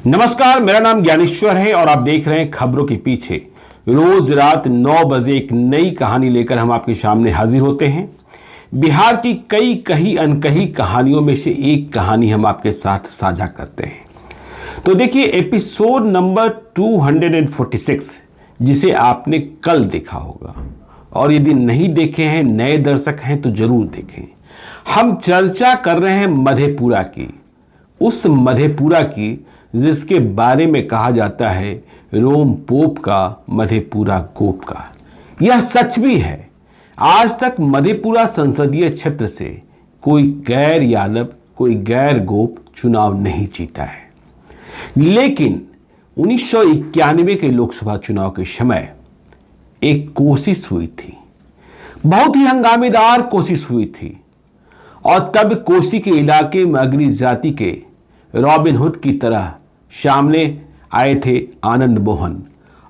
नमस्कार, मेरा नाम ज्ञानेश्वर है और आप देख रहे हैं खबरों के पीछे। रोज रात 9 बजे एक नई कहानी लेकर हम आपके सामने हाजिर होते हैं। बिहार की कई कही अनकही कहानियों में से एक कहानी हम आपके साथ साझा करते हैं। तो देखिए एपिसोड नंबर 246, जिसे आपने कल देखा होगा, और यदि नहीं देखे हैं, नए दर्शक हैं तो जरूर देखें। हम चर्चा कर रहे हैं मधेपुरा की, उस मधेपुरा की जिसके बारे में कहा जाता है रोम पोप का मधेपुरा गोप का। यह सच भी है। आज तक मधेपुरा संसदीय क्षेत्र से कोई गैर यादव, कोई गैर गोप चुनाव नहीं जीता है। लेकिन 1991 के लोकसभा चुनाव के समय एक कोशिश हुई थी, बहुत ही हंगामेदार कोशिश हुई थी। और तब कोसी के इलाके में अग्री जाति के रॉबिन हुड की तरह सामने आए थे आनंद मोहन,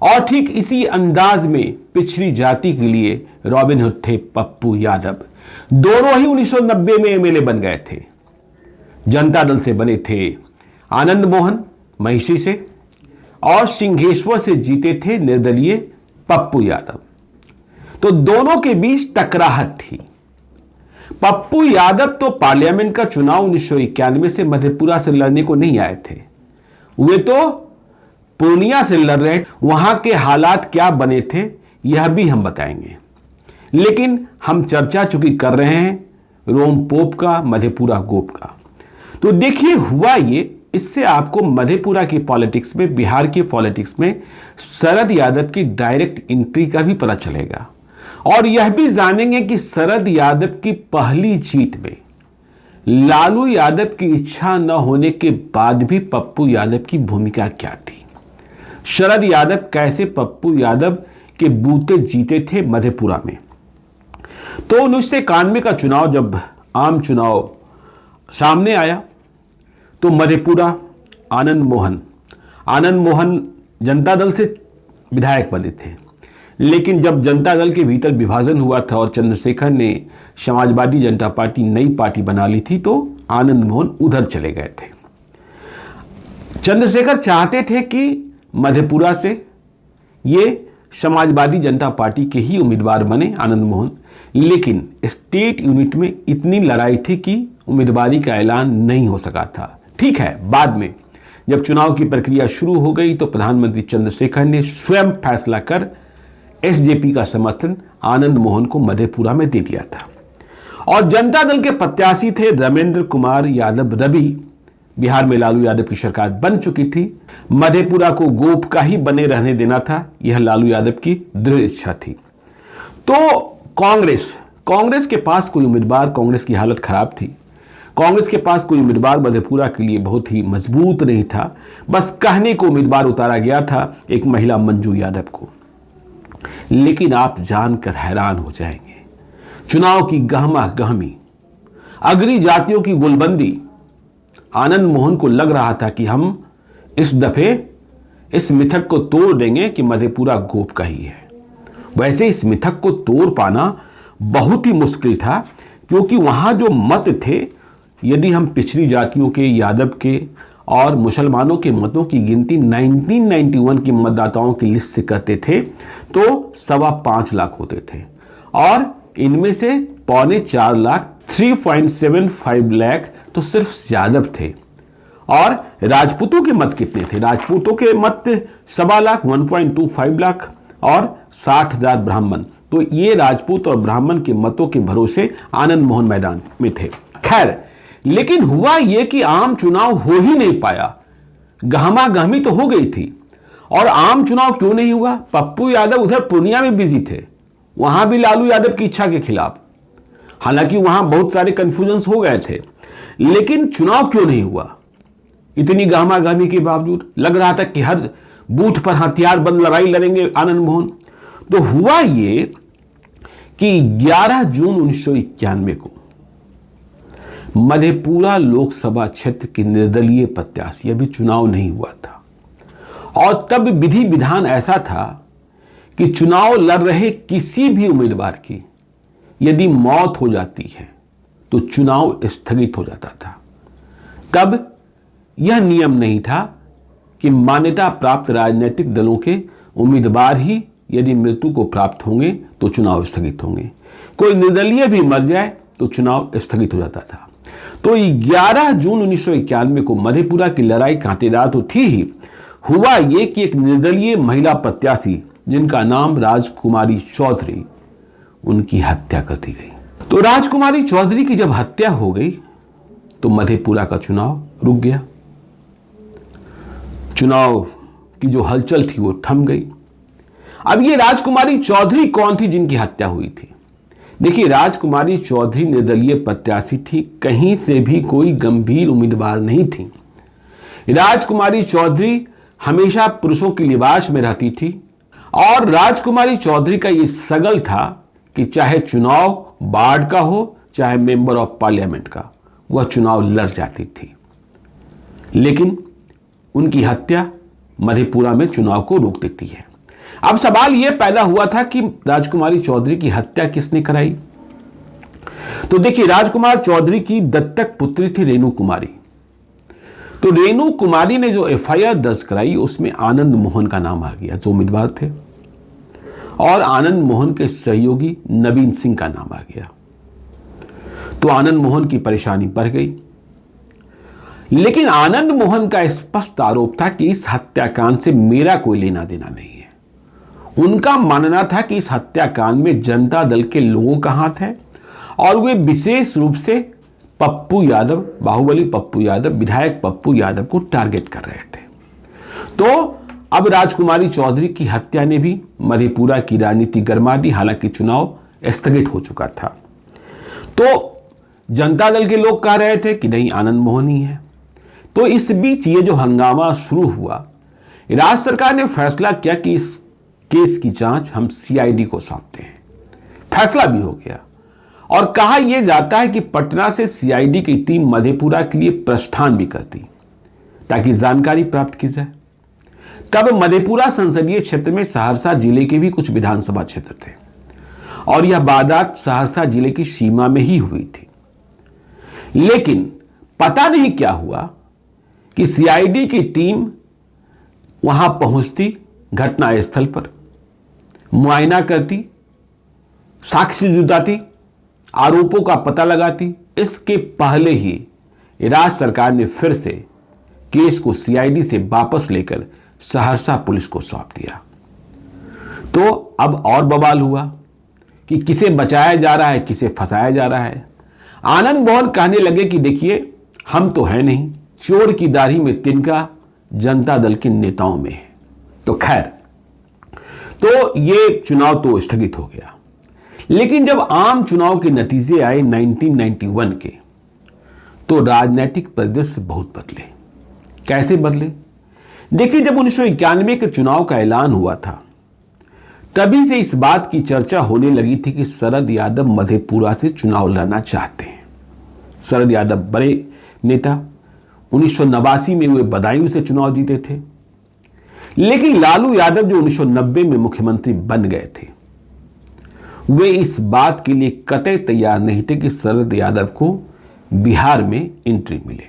और ठीक इसी अंदाज में पिछड़ी जाति के लिए रॉबिन हुड थे पप्पू यादव। दोनों ही 1990 में एमएलए बन गए थे। जनता दल से बने थे आनंद मोहन महिषी से, और सिंहेश्वर से जीते थे निर्दलीय पप्पू यादव। तो दोनों के बीच टकराहट थी। पप्पू यादव तो पार्लियामेंट का चुनाव 1991 से मधेपुरा से लड़ने को नहीं आए थे, वे तो पूर्णिया से लड़ रहे। वहां के हालात क्या बने थे यह भी हम बताएंगे। लेकिन हम चर्चा चूंकि कर रहे हैं रोम पोप का मधेपुरा गोप का, तो देखिए हुआ ये, इससे आपको मधेपुरा की पॉलिटिक्स में, बिहार की पॉलिटिक्स में शरद यादव की डायरेक्ट एंट्री का भी पता चलेगा। और यह भी जानेंगे कि शरद यादव की पहली जीत में लालू यादव की इच्छा न होने के बाद भी पप्पू यादव की भूमिका क्या थी। शरद यादव कैसे पप्पू यादव के बूते जीते थे मधेपुरा में। तो 1991 का चुनाव, जब आम चुनाव सामने आया, तो मधेपुरा आनंद मोहन जनता दल से विधायक बने थे। लेकिन जब जनता दल के भीतर विभाजन हुआ था और चंद्रशेखर ने समाजवादी जनता पार्टी नई पार्टी बना ली थी, तो आनंद मोहन उधर चले गए थे। चंद्रशेखर चाहते थे कि मधेपुरा से ये समाजवादी जनता पार्टी के ही उम्मीदवार बने आनंद मोहन। लेकिन स्टेट यूनिट में इतनी लड़ाई थी कि उम्मीदवारी का ऐलान नहीं हो सका था। ठीक है, बाद में जब चुनाव की प्रक्रिया शुरू हो गई तो प्रधानमंत्री चंद्रशेखर ने स्वयं फैसला कर एसजेपी का समर्थन आनंद मोहन को मधेपुरा में दे दिया था। और जनता दल के प्रत्याशी थे रमेंद्र कुमार यादव रवि। बिहार में लालू यादव की सरकार बन चुकी थी, मधेपुरा को गोप का ही बने रहने देना था, यह लालू यादव की दृढ़ इच्छा थी। तो कांग्रेस के पास कोई उम्मीदवार, कांग्रेस की हालत खराब थी, कांग्रेस के पास कोई उम्मीदवार मधेपुरा के लिए बहुत ही मजबूत नहीं था। बस कहने को उम्मीदवार उतारा गया था, एक महिला मंजू यादव को। लेकिन आप जानकर हैरान हो जाएंगे, चुनाव की गहमा गहमी, अग्री जातियों की गुलबंदी, आनंद मोहन को लग रहा था कि हम इस दफे इस मिथक को तोड़ देंगे कि मधेपुरा गोप का ही है। वैसे इस मिथक को तोड़ पाना बहुत ही मुश्किल था, क्योंकि वहां जो मत थे, यदि हम पिछड़ी जातियों के, यादव के और मुसलमानों के मतों की गिनती 1991 के मतदाताओं की लिस्ट से करते थे तो 5.25 लाख होते थे, और इनमें से 3.25 लाख 3.75 लाख तो सिर्फ यादव थे। और राजपूतों के मत कितने थे? राजपूतों के मत 1.25 लाख, 1.25 लाख, और 60,000 ब्राह्मण। तो ये राजपूत और ब्राह्मण के मतों के भरोसे आनंद मोहन मैदान में थे। खैर, लेकिन हुआ यह कि आम चुनाव हो ही नहीं पाया। गहमा गहमी तो हो गई थी। और आम चुनाव क्यों नहीं हुआ? पप्पू यादव उधर पूर्णिया में बिजी थे, वहां भी लालू यादव की इच्छा के खिलाफ। हालांकि वहां बहुत सारे कंफ्यूजन्स हो गए थे, लेकिन चुनाव क्यों नहीं हुआ? इतनी गहमा गहमी के बावजूद लग रहा था कि हर बूथ पर हथियार बंद लड़ाई लड़ेंगे आनंद मोहन। तो हुआ ये कि 11 जून 1991 को मधेपुरा लोकसभा क्षेत्र के निर्दलीय प्रत्याशी, अभी चुनाव नहीं हुआ था, और तब विधि विधान ऐसा था कि चुनाव लड़ रहे किसी भी उम्मीदवार की यदि मौत हो जाती है तो चुनाव स्थगित हो जाता था। तब यह नियम नहीं था कि मान्यता प्राप्त राजनीतिक दलों के उम्मीदवार ही यदि मृत्यु को प्राप्त होंगे तो चुनाव स्थगित होंगे। कोई निर्दलीय भी मर जाए तो चुनाव स्थगित हो जाता था। तो 11 जून 1991 को मधेपुरा की लड़ाई कांटेदार तो थी ही, हुआ ये कि एक निर्दलीय महिला प्रत्याशी जिनका नाम राजकुमारी चौधरी, उनकी हत्या कर दी गई। तो राजकुमारी चौधरी की जब हत्या हो गई तो मधेपुरा का चुनाव रुक गया। चुनाव की जो हलचल थी वो थम गई। अब ये राजकुमारी चौधरी कौन थी जिनकी हत्या हुई थी? देखिए, राजकुमारी चौधरी निर्दलीय प्रत्याशी थी, कहीं से भी कोई गंभीर उम्मीदवार नहीं थी। राजकुमारी चौधरी हमेशा पुरुषों की लिबास में रहती थी और राजकुमारी चौधरी का ये सगल था कि चाहे चुनाव वार्ड का हो चाहे मेंबर ऑफ पार्लियामेंट का, वह चुनाव लड़ जाती थी। लेकिन उनकी हत्या मधेपुरा में चुनाव को रोक देती है। अब सवाल यह पैदा हुआ था कि राजकुमारी चौधरी की हत्या किसने कराई? तो देखिए, राजकुमार चौधरी की दत्तक पुत्री थी रेणु कुमारी। तो रेणु कुमारी ने जो एफआईआर दर्ज कराई उसमें आनंद मोहन का नाम आ गया जो उम्मीदवार थे, और आनंद मोहन के सहयोगी नवीन सिंह का नाम आ गया। तो आनंद मोहन की परेशानी बढ़ गई। लेकिन आनंद मोहन का स्पष्ट आरोप था कि इस हत्याकांड से मेरा कोई लेना देना नहीं है। उनका मानना था कि इस हत्याकांड में जनता दल के लोगों का हाथ है और वे विशेष रूप से पप्पू यादव, बाहुबली पप्पू यादव, विधायक पप्पू यादव को टारगेट कर रहे थे। तो अब राजकुमारी चौधरी की हत्या ने भी मधेपुरा की राजनीति गरमा दी। हालांकि चुनाव स्थगित हो चुका था। तो जनता दल के लोग कह रहे थे कि नहीं, आनंद मोहन ही है। तो इस बीच ये जो हंगामा शुरू हुआ, राज्य सरकार ने फैसला किया कि इस केस की जांच हम सीआईडी को सौंपते हैं। फैसला भी हो गया और कहा यह जाता है कि पटना से सीआईडी की टीम मधेपुरा के लिए प्रस्थान भी करती ताकि जानकारी प्राप्त की जाए। तब मधेपुरा संसदीय क्षेत्र में सहरसा जिले के भी कुछ विधानसभा क्षेत्र थे और यह वारदात सहरसा जिले की सीमा में ही हुई थी। लेकिन पता नहीं क्या हुआ कि सीआईडी की टीम वहां पहुंचती, घटना स्थल पर मुआयना करती, साक्ष्य जुटाती, आरोपों का पता लगाती। इसके पहले ही राज्य सरकार ने फिर से केस को सीआईडी से वापस लेकर सहरसा पुलिस को सौंप दिया। तो अब और बवाल हुआ कि किसे बचाया जा रहा है, किसे फंसाया जा रहा है। आनंद मोहन कहने लगे कि देखिए, हम तो है नहीं, चोर की दाढ़ी में तिनका जनता दल के नेताओं में है। तो खैर, तो ये चुनाव तो स्थगित हो गया। लेकिन जब आम चुनाव के नतीजे आए 1991 के, तो राजनीतिक परिदृश्य बहुत बदले। कैसे बदले? देखिए, जब 1991 के चुनाव का ऐलान हुआ था, तभी से इस बात की चर्चा होने लगी थी कि शरद यादव मधेपुरा से चुनाव लड़ना चाहते हैं। शरद यादव बड़े नेता, 1989 में वे बदायूं से चुनाव जीते थे। लेकिन लालू यादव जो 1990 में मुख्यमंत्री बन गए थे, वे इस बात के लिए कतई तैयार नहीं थे कि शरद यादव को बिहार में एंट्री मिले।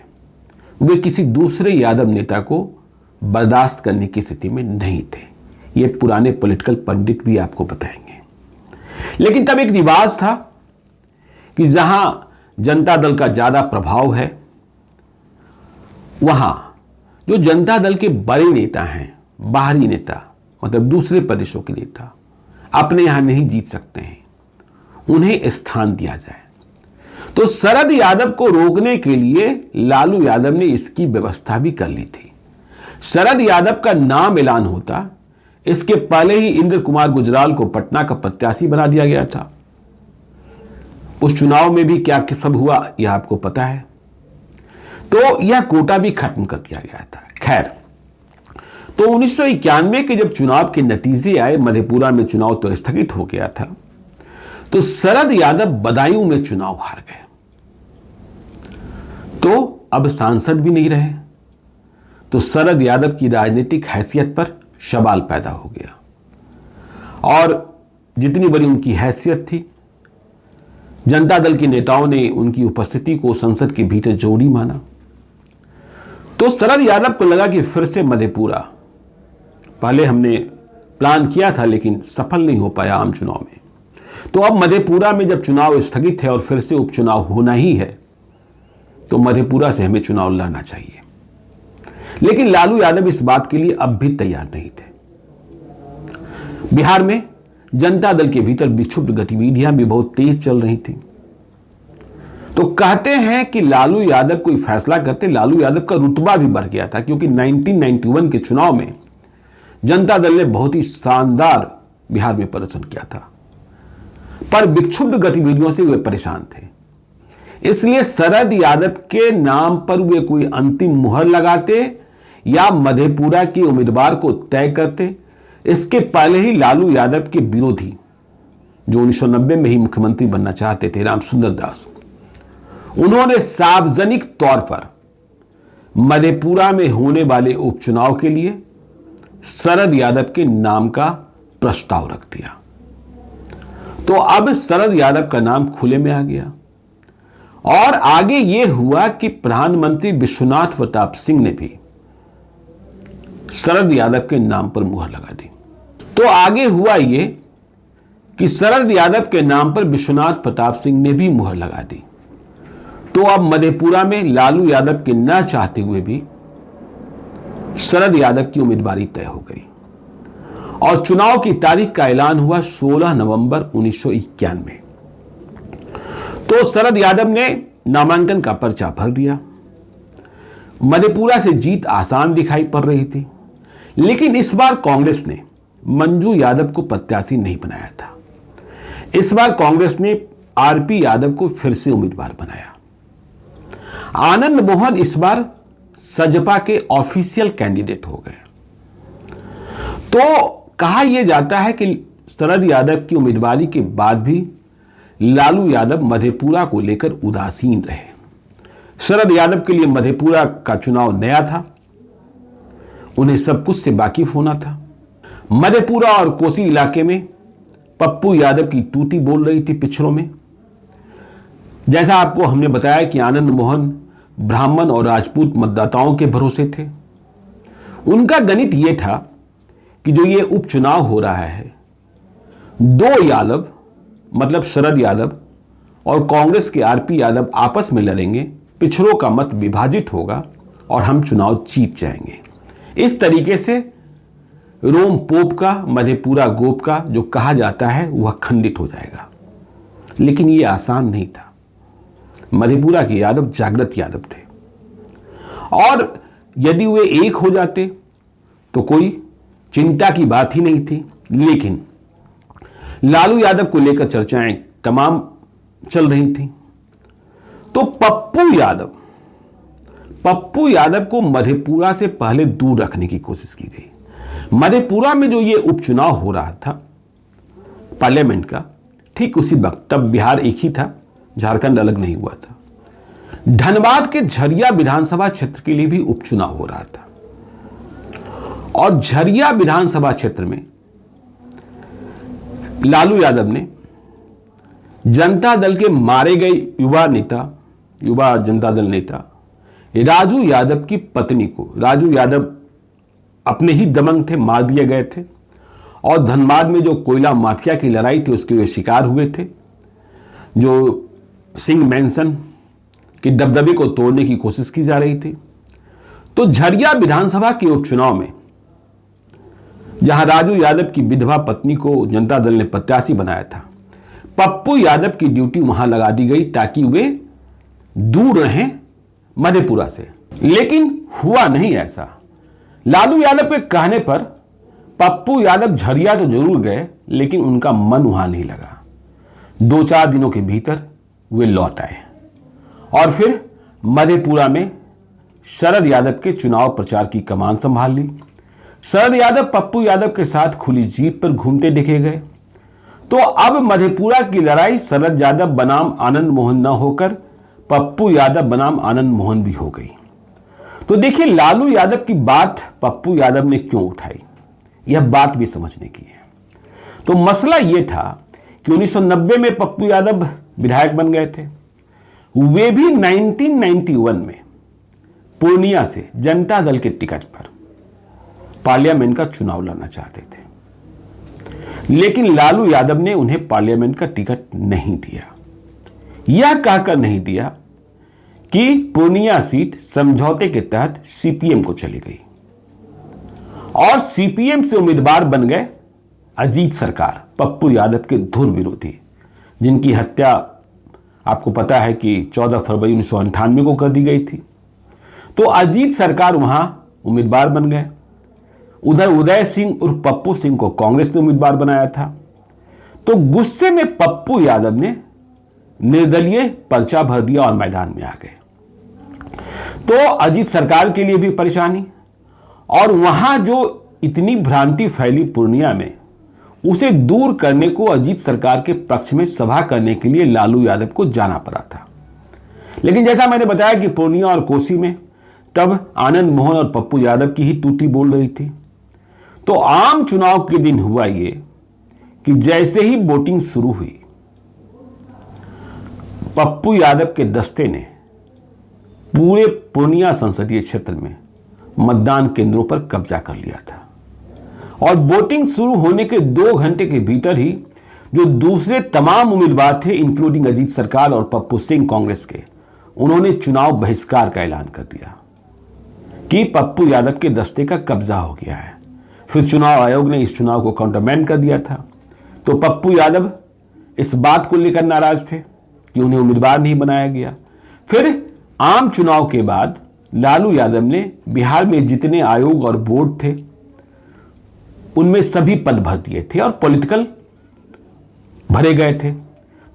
वे किसी दूसरे यादव नेता को बर्दाश्त करने की स्थिति में नहीं थे। ये पुराने पॉलिटिकल पंडित भी आपको बताएंगे। लेकिन तब एक रिवाज था कि जहां जनता दल का ज्यादा प्रभाव है, वहां जो जनता दल के बड़े नेता हैं, बाहरी नेता, मतलब दूसरे प्रदेशों के नेता, अपने यहां नहीं जीत सकते हैं, उन्हें स्थान दिया जाए। तो शरद यादव को रोकने के लिए लालू यादव ने इसकी व्यवस्था भी कर ली थी। शरद यादव का नाम ऐलान होता, इसके पहले ही इंद्र कुमार गुजराल को पटना का प्रत्याशी बना दिया गया था। उस चुनाव में भी क्या सब हुआ यह आपको पता है। तो यह कोटा भी खत्म कर दिया गया था। खैर, तो 1991 के जब चुनाव के नतीजे आए, मधेपुरा में चुनाव तो स्थगित हो गया था, तो शरद यादव बदायूं में चुनाव हार गए। तो अब सांसद भी नहीं रहे, तो शरद यादव की राजनीतिक हैसियत पर सवाल पैदा हो गया। और जितनी बड़ी उनकी हैसियत थी, जनता दल के नेताओं ने उनकी उपस्थिति को संसद के भीतर जरूरी माना। तो शरद यादव को लगा कि फिर से मधेपुरा, पहले हमने प्लान किया था लेकिन सफल नहीं हो पाया आम चुनाव में, तो अब मधेपुरा में जब चुनाव स्थगित है और फिर से उपचुनाव होना ही है तो मधेपुरा से हमें चुनाव लड़ना चाहिए। लेकिन लालू यादव इस बात के लिए अब भी तैयार नहीं थे। बिहार में जनता दल के भीतर विक्षुब्ध गतिविधियां भी बहुत तेज चल रही थी। तो कहते हैं कि लालू यादव कोई फैसला करते, लालू यादव का रुतबा भी बढ़ गया था, क्योंकि 1991 के चुनाव में जनता दल ने बहुत ही शानदार बिहार में प्रदर्शन किया था, पर विक्षुब्ध गतिविधियों से वे परेशान थे। इसलिए शरद यादव के नाम पर वे कोई अंतिम मुहर लगाते या मधेपुरा के उम्मीदवार को तय करते, इसके पहले ही लालू यादव के विरोधी, जो 1990 में ही मुख्यमंत्री बनना चाहते थे, रामसुंदर दास, उन्होंने सार्वजनिक तौर पर मधेपुरा में होने वाले उपचुनाव के लिए शरद यादव के नाम का प्रस्ताव रख दिया। तो अब शरद यादव का नाम खुले में आ गया और आगे यह हुआ कि प्रधानमंत्री विश्वनाथ प्रताप सिंह ने भी शरद यादव के नाम पर मुहर लगा दी। तो आगे हुआ यह कि शरद यादव के नाम पर विश्वनाथ प्रताप सिंह ने भी मुहर लगा दी। तो अब मधेपुरा में लालू यादव के न चाहते हुए भी शरद यादव की उम्मीदवारी तय हो गई और चुनाव की तारीख का ऐलान हुआ 16 नवंबर 1991। तो शरद यादव ने नामांकन का पर्चा भर दिया। मधेपुरा से जीत आसान दिखाई पड़ रही थी, लेकिन इस बार कांग्रेस ने मंजू यादव को प्रत्याशी नहीं बनाया था। इस बार कांग्रेस ने आरपी यादव को फिर से उम्मीदवार बनाया। आनंद मोहन इस बार सजपा के ऑफिशियल कैंडिडेट हो गए। तो कहा यह जाता है कि शरद यादव की उम्मीदवारी के बाद भी लालू यादव मधेपुरा को लेकर उदासीन रहे। शरद यादव के लिए मधेपुरा का चुनाव नया था, उन्हें सब कुछ से वाकिफ होना था। मधेपुरा और कोसी इलाके में पप्पू यादव की तूती बोल रही थी पिछड़ों में। जैसा आपको हमने बताया कि आनंद मोहन ब्राह्मण और राजपूत मतदाताओं के भरोसे थे। उनका गणित यह था कि जो ये उपचुनाव हो रहा है, दो यादव मतलब शरद यादव और कांग्रेस के आरपी यादव आपस में लड़ेंगे, पिछड़ों का मत विभाजित होगा और हम चुनाव जीत जाएंगे। इस तरीके से रोम पोप का मधेपुरा गोप का जो कहा जाता है वह खंडित हो जाएगा। लेकिन यह आसान नहीं था। मधेपुरा के यादव जागृत यादव थे और यदि वे एक हो जाते तो कोई चिंता की बात ही नहीं थी। लेकिन लालू यादव को लेकर चर्चाएं तमाम चल रही थी। तो पप्पू यादव को मधेपुरा से पहले दूर रखने की कोशिश की गई। मधेपुरा में जो ये उपचुनाव हो रहा था पार्लियामेंट का, ठीक उसी वक्त, तब बिहार एक ही था, झारखंड अलग नहीं हुआ था। धनबाद के झरिया विधानसभा क्षेत्र के लिए भी उपचुनाव हो रहा था और झरिया विधानसभा क्षेत्र में लालू यादव ने जनता दल के मारे गए युवा जनता दल नेता राजू यादव की पत्नी को, राजू यादव अपने ही दबंग थे, मार दिए गए थे और धनबाद में जो कोयला माफिया की लड़ाई थी उसके वे शिकार हुए थे। जो सिंह मैंसन के दबदबे को तोड़ने की कोशिश की जा रही थी। तो झरिया विधानसभा के उपचुनाव में जहां राजू यादव की विधवा पत्नी को जनता दल ने प्रत्याशी बनाया था, पप्पू यादव की ड्यूटी वहां लगा दी गई ताकि वे दूर रहें मधेपुरा से। लेकिन हुआ नहीं ऐसा। लालू यादव के कहने पर पप्पू यादव झरिया तो जरूर गए, लेकिन उनका मन वहां नहीं लगा। 2-4 दिनों के भीतर वे लौट आए और फिर मधेपुरा में शरद यादव के चुनाव प्रचार की कमान संभाल ली। शरद यादव पप्पू यादव के साथ खुली जीप पर घूमते देखे गए। तो अब मधेपुरा की लड़ाई शरद यादव बनाम आनंद मोहन न होकर पप्पू यादव बनाम आनंद मोहन भी हो गई। तो देखिए लालू यादव की बात पप्पू यादव ने क्यों उठाई, यह बात भी समझने की है। तो मसला यह था कि 1990 में पप्पू यादव विधायक बन गए थे। वे भी 1991 में पूर्णिया से जनता दल के टिकट पर पार्लियामेंट का चुनाव लड़ना चाहते थे, लेकिन लालू यादव ने उन्हें पार्लियामेंट का टिकट नहीं दिया। यह कहकर नहीं दिया कि पूर्णिया सीट समझौते के तहत सीपीएम को चली गई और सीपीएम से उम्मीदवार बन गए अजीत सरकार, पप्पू यादव के धुर विरोधी, जिनकी हत्या आपको पता है कि 14 फरवरी 1998 को कर दी गई थी। तो अजीत सरकार वहां उम्मीदवार बन गए। उधर उदय सिंह उर्फ पप्पू सिंह को कांग्रेस ने उम्मीदवार बनाया था। तो गुस्से में पप्पू यादव ने निर्दलीय पर्चा भर दिया और मैदान में आ गए। तो अजीत सरकार के लिए भी परेशानी, और वहां जो इतनी भ्रांति फैली पूर्णिया में, उसे दूर करने को अजीत सरकार के पक्ष में सभा करने के लिए लालू यादव को जाना पड़ा था। लेकिन जैसा मैंने बताया कि पूर्णिया और कोसी में तब आनंद मोहन और पप्पू यादव की ही तूती बोल रही थी। तो आम चुनाव के दिन हुआ ये कि जैसे ही वोटिंग शुरू हुई, पप्पू यादव के दस्ते ने पूरे पूर्णिया संसदीय क्षेत्र में मतदान केंद्रों पर कब्जा कर लिया था और वोटिंग शुरू होने के 2 घंटे के भीतर ही जो दूसरे तमाम उम्मीदवार थे, इंक्लूडिंग अजीत सरकार और पप्पू सिंह कांग्रेस के, उन्होंने चुनाव बहिष्कार का ऐलान कर दिया कि पप्पू यादव के दस्ते का कब्जा हो गया है। फिर चुनाव आयोग ने इस चुनाव को काउंटरमैन कर दिया था। तो पप्पू यादव इस बात को लेकर नाराज थे कि उन्हें उम्मीदवार नहीं बनाया गया। फिर आम चुनाव के बाद लालू यादव ने बिहार में जितने आयोग और बोर्ड थे उनमें सभी पद भर दिए थे और पॉलिटिकल भरे गए थे।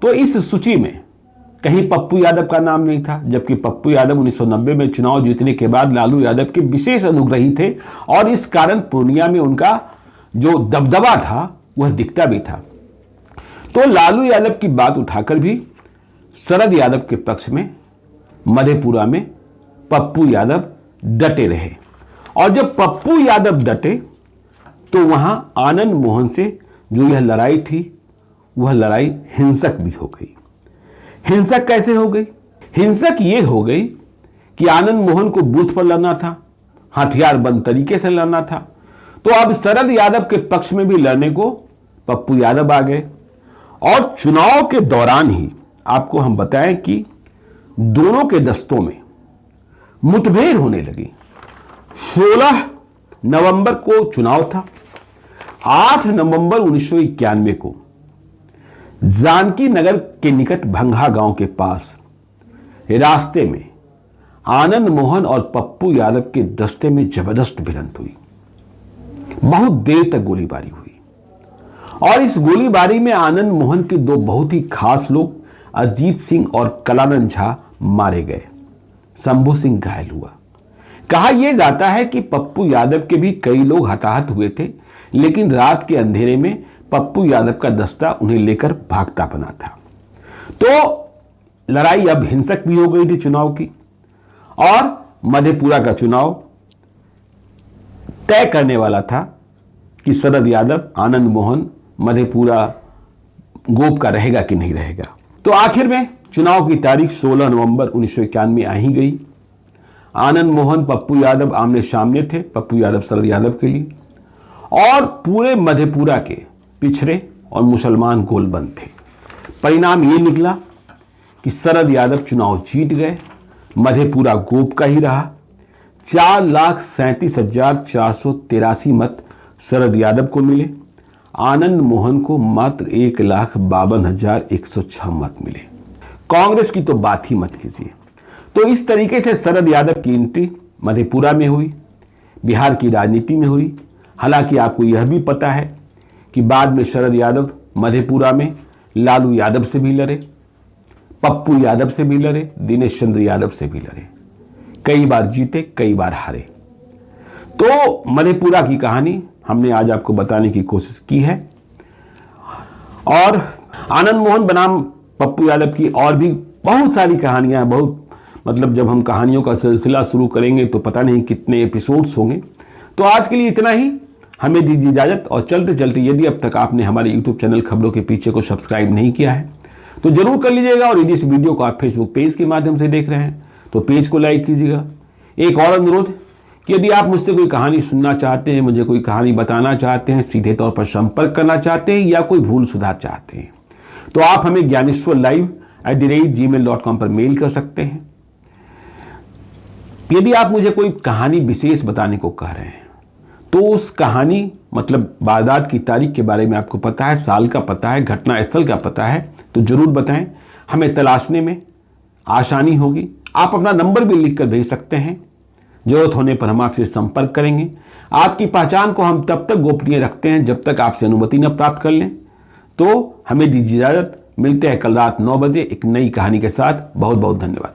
तो इस सूची में कहीं पप्पू यादव का नाम नहीं था, जबकि पप्पू यादव 1990 में चुनाव जीतने के बाद लालू यादव के विशेष अनुग्रही थे और इस कारण पूर्णिया में उनका जो दबदबा था वह दिखता भी था। तो लालू यादव की बात उठाकर भी शरद यादव के पक्ष में मधेपुरा में पप्पू यादव डटे रहे, और जब पप्पू यादव डटे तो वहां आनंद मोहन से जो यह लड़ाई थी वह लड़ाई हिंसक भी हो गई। हिंसक कैसे हो गई? हिंसक ये हो गई कि आनंद मोहन को बूथ पर लड़ना था, हथियार बंद तरीके से लड़ना था। तो अब शरद यादव के पक्ष में भी लड़ने को पप्पू यादव आ गए और चुनाव के दौरान ही आपको हम बताएं कि दोनों के दस्तों में मुठभेड़ होने लगी। 16 नवंबर को चुनाव था। 8 नवंबर 1991 को जानकी नगर के निकट भंगा गांव के पास रास्ते में आनंद मोहन और पप्पू यादव के दस्ते में जबरदस्त भिड़ंत हुई। बहुत देर तक गोलीबारी हुई और इस गोलीबारी में आनंद मोहन के 2 बहुत ही खास लोग अजीत सिंह और कलानंद झा मारे गए। शंभू सिंह घायल हुआ। कहा यह जाता है कि पप्पू यादव के भी कई लोग हताहत हुए थे, लेकिन रात के अंधेरे में पप्पू यादव का दस्ता उन्हें लेकर भागता बना था। तो लड़ाई अब हिंसक भी हो गई थी चुनाव की, और मधेपुरा का चुनाव तय करने वाला था कि शरद यादव, आनंद मोहन मधेपुरा गोप का रहेगा कि नहीं रहेगा। तो आखिर में चुनाव की तारीख 16 नवंबर 1991 आ ही गई। आनंद मोहन पप्पू यादव आमने सामने थे, पप्पू यादव शरद यादव के लिए, और पूरे मधेपुरा के पिछड़े और मुसलमान गोलबंद थे। परिणाम ये निकला कि शरद यादव चुनाव जीत गए। मधेपुरा गोप का ही रहा। 4,37,483 मत शरद यादव को मिले। आनंद मोहन को मात्र 1,52,106 मत मिले। कांग्रेस की तो बात ही मत कीजिए। तो इस तरीके से शरद यादव की एंट्री मधेपुरा में हुई, बिहार की राजनीति में हुई। हालांकि आपको यह भी पता है कि बाद में शरद यादव मधेपुरा में लालू यादव से भी लड़े, पप्पू यादव से भी लड़े, दिनेश चंद्र यादव से भी लड़े। कई बार जीते, कई बार हारे। तो मधेपुरा की कहानी हमने आज आपको बताने की कोशिश की है। और आनंद मोहन बनाम पप्पू यादव की और भी बहुत सारी कहानियां हैं। बहुत मतलब जब हम कहानियों का सिलसिला शुरू करेंगे तो पता नहीं कितने एपिसोड्स होंगे। तो आज के लिए इतना ही। हमें दीजिए इजाजत, और चलते चलते यदि अब तक आपने हमारे YouTube चैनल खबरों के पीछे को सब्सक्राइब नहीं किया है तो जरूर कर लीजिएगा। और यदि इस वीडियो को आप फेसबुक पेज के माध्यम से देख रहे हैं तो पेज को लाइक कीजिएगा। एक और अनुरोध कि यदि आप मुझसे कोई कहानी सुनना चाहते हैं, मुझे कोई कहानी बताना चाहते हैं, सीधे तौर पर संपर्क करना चाहते हैं या कोई भूल सुधार चाहते हैं, तो आप हमें gyaneswarlive@gmail.com पर मेल कर सकते हैं। यदि आप मुझे कोई कहानी विशेष बताने को कह रहे हैं, तो उस कहानी मतलब वारदात की तारीख के बारे में आपको पता है, साल का पता है, घटना स्थल का पता है, तो जरूर बताएं, हमें तलाशने में आसानी होगी। आप अपना नंबर भी लिख कर भेज सकते हैं, जरूरत होने पर हम आपसे संपर्क करेंगे। आपकी पहचान को हम तब तक गोपनीय रखते हैं जब तक आपसे अनुमति न प्राप्त कर लें। तो हमें दीजिए इजाजत, मिलते हैं कल रात 9 बजे एक नई कहानी के साथ। बहुत बहुत धन्यवाद।